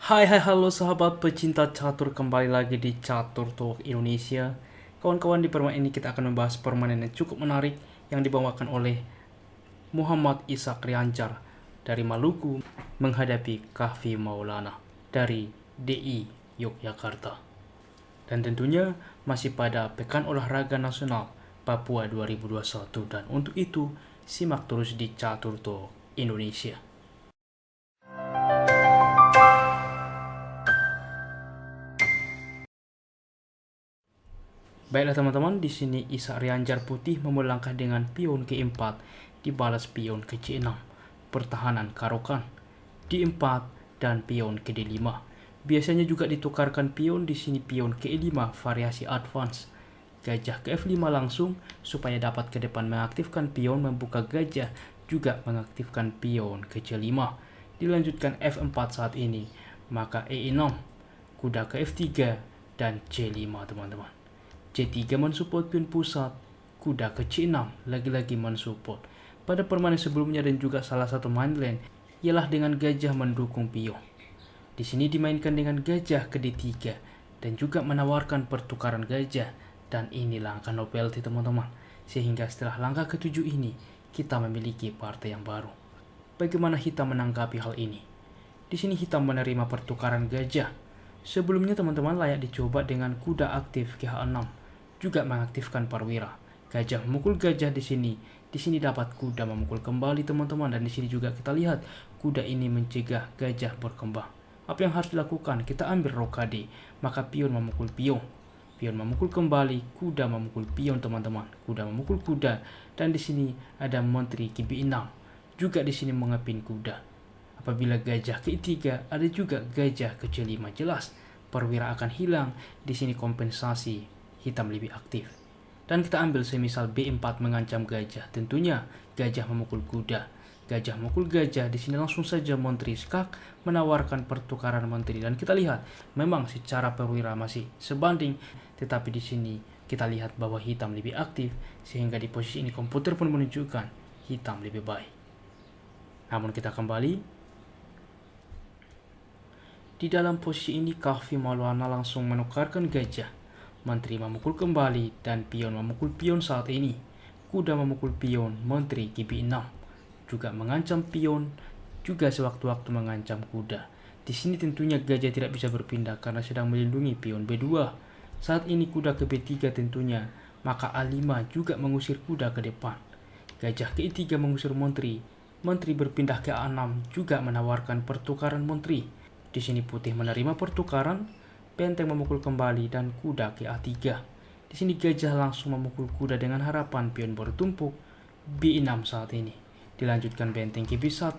Halo sahabat pecinta catur, kembali lagi di Catur Talk Indonesia. Kawan-kawan, di permainan ini kita akan membahas permainan yang cukup menarik yang dibawakan oleh Muhammad Ishak Rianjar dari Maluku menghadapi Kahfi Maulana dari DI Yogyakarta. Dan tentunya masih pada Pekan Olahraga Nasional Papua 2021, dan untuk itu simak terus di Catur Talk Indonesia. Baiklah teman-teman, di sini Ishak Rianjar Putih memulai langkah dengan pion ke-4 dibalas pion ke C6, pertahanan Karokan D4 dan pion ke D5. Biasanya juga ditukarkan pion, di sini pion ke E5 variasi advance. Gajah ke F5 langsung supaya dapat ke depan mengaktifkan pion, membuka gajah juga mengaktifkan pion ke C5. Dilanjutkan F4 saat ini, maka E6, kuda ke F3 dan C5 teman-teman. C3 mensupport pion pusat, kuda ke C6 lagi-lagi mensupport. Pada permainan sebelumnya dan juga salah satu main lane ialah dengan gajah mendukung pion. Di sini dimainkan dengan gajah ke D3 dan juga menawarkan pertukaran gajah, dan ini langkah no penalty teman-teman. Sehingga setelah langkah ke-7 ini kita memiliki partai yang baru. Bagaimana hitam menanggapi hal ini? Di sini hitam menerima pertukaran gajah. Sebelumnya teman-teman layak dicoba dengan kuda aktif ke H6, juga mengaktifkan perwira. Gajah memukul gajah di sini. Di sini dapat kuda memukul kembali teman-teman, dan di sini juga kita lihat kuda ini mencegah gajah berkembang. Apa yang harus dilakukan? Kita ambil rokade, maka pion memukul pion. Pion memukul kembali, kuda memukul pion teman-teman. Kuda memukul kuda, dan di sini ada menteri ke B6. Juga di sini mengepin kuda. Apabila gajah ke E3, ada juga gajah ke C5. Jelas perwira akan hilang. Di sini kompensasi hitam lebih aktif. Dan kita ambil semisal B4 mengancam gajah. Tentunya gajah memukul kuda. Gajah memukul gajah, di sini langsung saja menteri skak menawarkan pertukaran menteri, dan kita lihat memang secara perwira masih sebanding, tetapi di sini kita lihat bahwa hitam lebih aktif, sehingga di posisi ini komputer pun menunjukkan hitam lebih baik. Namun kita kembali. Di dalam posisi ini Kahfi Maulana langsung menukarkan gajah. Menteri memukul kembali dan pion memukul pion saat ini. Kuda memukul pion, menteri ke B6. Juga mengancam pion, juga sewaktu-waktu mengancam kuda. Di sini tentunya gajah tidak bisa berpindah karena sedang melindungi pion B2. Saat ini kuda ke B3 tentunya, maka A5 juga mengusir kuda ke depan. Gajah ke E3 mengusir menteri. Menteri berpindah ke A6 juga menawarkan pertukaran menteri. Di sini putih menerima pertukaran. Benteng memukul kembali dan kuda ke A3. Di sini gajah langsung memukul kuda dengan harapan pion bertumpuk B6 saat ini. Dilanjutkan benteng ke B1,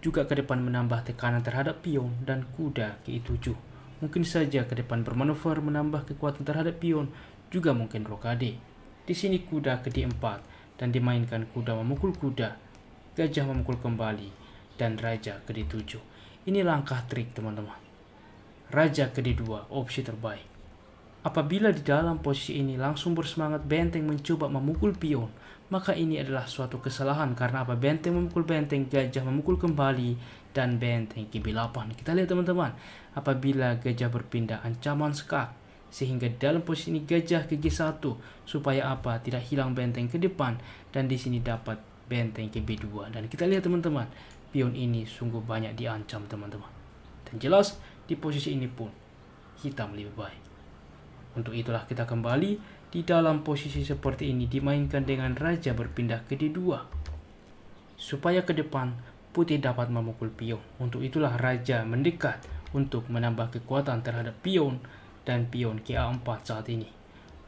juga ke depan menambah tekanan terhadap pion, dan kuda ke E7. Mungkin saja ke depan bermanuver menambah kekuatan terhadap pion, juga mungkin rokade. Di sini kuda ke D4 dan dimainkan kuda memukul kuda, gajah memukul kembali, dan raja ke D7. Ini langkah trik teman-teman. Raja ke D2, opsi terbaik. Apabila di dalam posisi ini langsung bersemangat benteng mencoba memukul pion, maka ini adalah suatu kesalahan. Karena apa? Benteng memukul benteng, gajah memukul kembali, dan benteng ke B8. Kita lihat teman-teman, apabila gajah berpindah ancaman skak, sehingga dalam posisi ini gajah ke G1 supaya apa? Tidak hilang benteng ke depan, dan di sini dapat benteng ke B2. Dan kita lihat teman-teman, pion ini sungguh banyak diancam teman-teman. Dan jelas di posisi ini pun hitam lebih baik. Untuk itulah kita kembali di dalam posisi seperti ini dimainkan dengan raja berpindah ke D2 supaya ke depan putih dapat memukul pion. Untuk itulah raja mendekat untuk menambah kekuatan terhadap pion, dan pion ke A4 saat ini.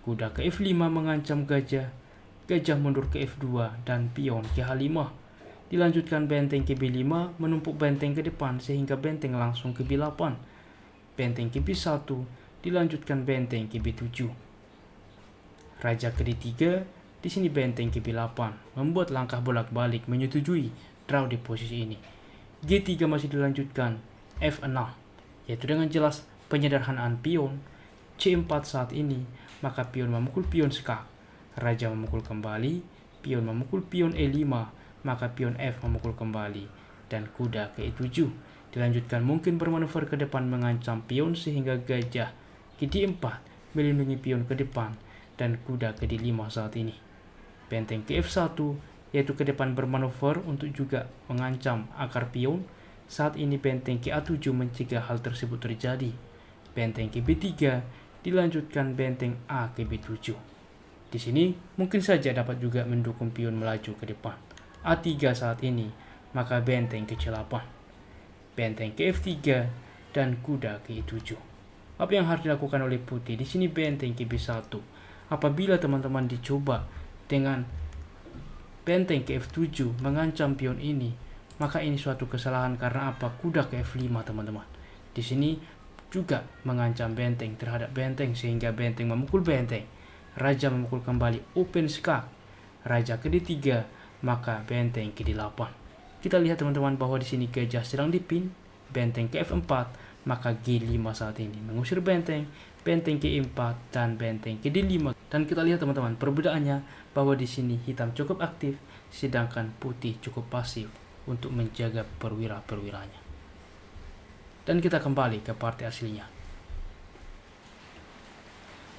Kuda ke F5 mengancam gajah, gajah mundur ke F2 dan pion ke H5. Dilanjutkan benteng ke B5 menumpuk benteng ke depan sehingga benteng langsung ke B8. Benteng ke B1 dilanjutkan benteng ke B7. Raja ke D3, di sini benteng ke B8 membuat langkah bolak-balik menyetujui draw di posisi ini. G3 masih dilanjutkan F6, yaitu dengan jelas penyederhanaan pion. C4 saat ini, maka pion memukul pion skak, raja memukul kembali, pion memukul pion E5, maka pion F memukul kembali, dan kuda ke E7. Dilanjutkan mungkin bermanuver ke depan mengancam pion sehingga gajah ke D4 melindungi pion ke depan dan kuda ke D5 saat ini. Benteng ke F1 yaitu ke depan bermanuver untuk juga mengancam akar pion. Saat ini benteng ke A7 mencegah hal tersebut terjadi. Benteng ke B3 dilanjutkan benteng A ke B7. Di sini mungkin saja dapat juga mendukung pion melaju ke depan. A3 saat ini, maka benteng ke C8. Benteng ke F3 dan kuda ke E7. Apa yang harus dilakukan oleh putih? Di sini benteng ke B1. Apabila teman-teman dicoba dengan benteng ke F7 mengancam pion ini, maka ini suatu kesalahan karena apa? Kuda ke F5 teman-teman. Di sini juga mengancam benteng terhadap benteng sehingga benteng memukul benteng. Raja memukul kembali open skak. Raja ke D3, maka benteng ke D8. Kita lihat teman-teman bahwa di sini gajah sedang dipin. Benteng ke F4, maka G5 saat ini mengusir benteng. Benteng ke E4 dan benteng ke D5. Dan kita lihat teman-teman perbedaannya bahwa di sini hitam cukup aktif sedangkan putih cukup pasif untuk menjaga perwira-perwiranya. Dan kita kembali ke partai aslinya.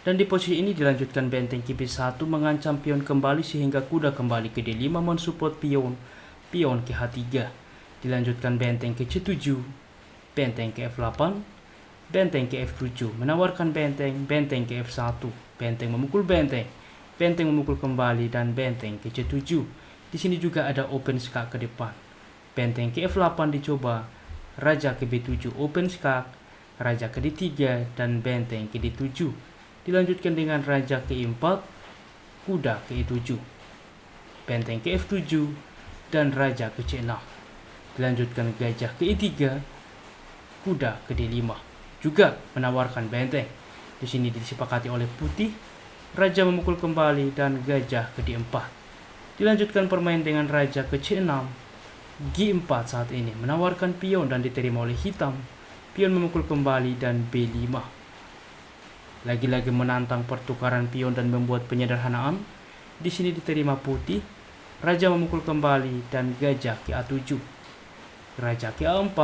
Dan di posisi ini dilanjutkan benteng ke B1 mengancam pion kembali sehingga kuda kembali ke D5 mensupport pion ke H3. Dilanjutkan benteng ke C7, benteng ke F8, benteng ke F7 menawarkan benteng ke F1, benteng memukul benteng memukul kembali dan benteng ke C7. Di sini juga ada open skak ke depan. Benteng ke F8 dicoba, raja ke B7 open skak, raja ke D3 dan benteng ke D7. Dilanjutkan dengan raja ke E4, kuda ke E7, benteng ke F7 dan raja ke C6. Dilanjutkan gajah ke E3, kuda ke D5. Juga menawarkan benteng. Di sini disepakati oleh putih, raja memukul kembali dan gajah ke D4. Dilanjutkan permain dengan raja ke C6, G4 saat ini menawarkan pion dan diterima oleh hitam. Pion memukul kembali dan B5. Lagi-lagi menantang pertukaran pion dan membuat penyederhanaan. Di sini diterima putih, raja memukul kembali dan gajah ke A7. Raja ke A4,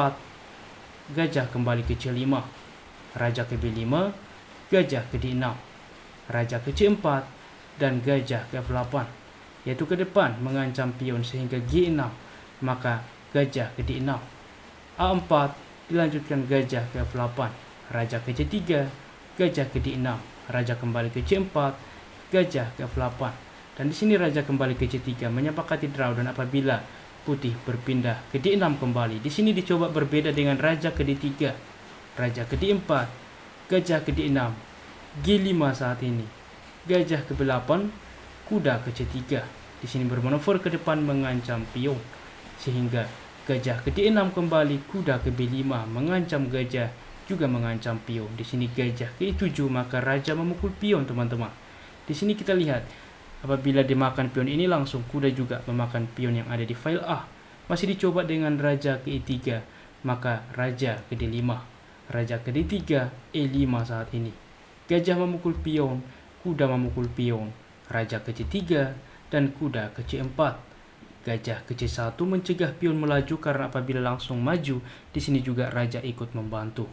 gajah kembali ke C5. Raja ke B5, gajah ke D6, raja ke C4, dan gajah ke F8, yaitu ke depan mengancam pion sehingga G6, maka gajah ke D6. A4 dilanjutkan gajah ke F8, raja ke C3, gajah ke D6, raja kembali ke C4, gajah ke F8. Dan di sini raja kembali ke C3 menyepakati draw dan apabila putih berpindah ke D6 kembali. Di sini dicoba berbeda dengan raja ke D3. Raja ke D4, gajah ke D6, G5 saat ini, gajah ke B8, kuda ke C3. Di sini bermanuver ke depan mengancam pion, sehingga gajah ke D6 kembali, kuda ke B5 mengancam gajah, juga mengancam pion. Di sini gajah ke E7, maka raja memukul pion teman-teman. Di sini kita lihat, apabila dimakan pion ini langsung kuda juga memakan pion yang ada di file A. Masih dicoba dengan raja ke E3, maka raja ke D5. Raja ke D3, E5 saat ini. Gajah memukul pion, kuda memukul pion, raja ke C3, dan kuda ke C4. Gajah ke C1 mencegah pion melaju karena apabila langsung maju, di sini juga raja ikut membantu.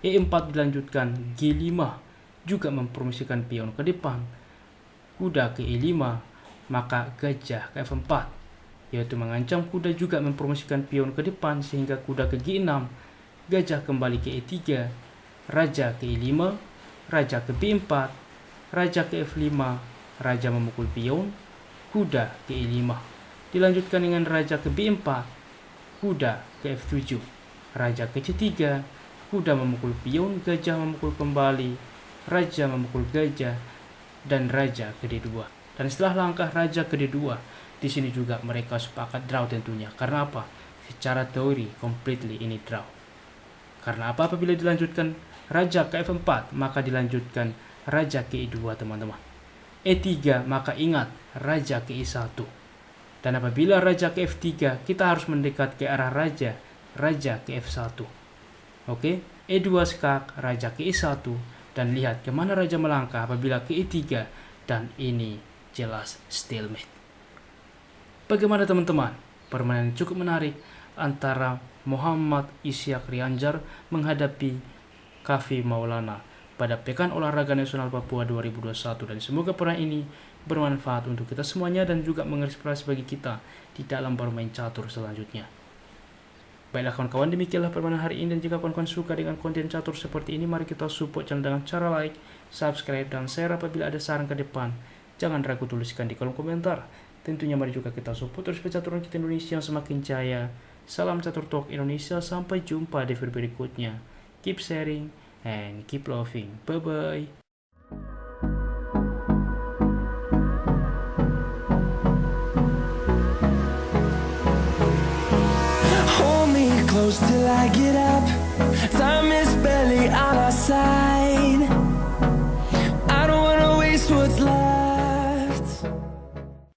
E4 dilanjutkan, G5, juga mempromosikan pion ke depan. Kuda ke E5, maka gajah ke F4, yaitu mengancam kuda juga mempromosikan pion ke depan sehingga kuda ke G6, gajah kembali ke E3, raja ke E5, raja ke B4, raja ke F5, raja memukul pion, kuda ke E5. Dilanjutkan dengan raja ke B4, kuda ke F7, raja ke C3, kuda memukul pion, gajah memukul kembali, raja memukul gajah, dan raja ke D2. Dan setelah langkah raja ke D2, di sini juga mereka sepakat draw tentunya. Karena apa? Secara teori, completely ini draw. Karena apa? Apabila dilanjutkan raja ke F4, maka dilanjutkan raja ke E2 teman-teman. E3, maka ingat raja ke E1. Dan apabila raja ke F3, kita harus mendekat ke arah raja ke F1. Oke, E2 skak, raja ke E1, dan lihat kemana raja melangkah apabila ke E3, dan ini jelas stalemate. Bagaimana teman-teman? Permainan cukup menarik. antara Muhammad Isyak Rianjar menghadapi Kahfi Maulana pada Pekan Olahraga Nasional Papua 2021, dan semoga peran ini bermanfaat untuk kita semuanya dan juga menginspirasi bagi kita di dalam bermain catur selanjutnya. Baiklah kawan-kawan, demikianlah permainan hari ini, dan jika kawan-kawan suka dengan konten catur seperti ini, mari kita support channel dengan cara like, subscribe, dan share. Apabila ada saran ke depan, jangan ragu tuliskan di kolom komentar. Tentunya mari juga kita support terus percaturan kita Indonesia yang semakin jaya. Salam Catur Talk Indonesia, sampai jumpa di video berikutnya. Keep sharing and keep loving. Bye-bye. Hold me close till I get up. Time is barely on our side.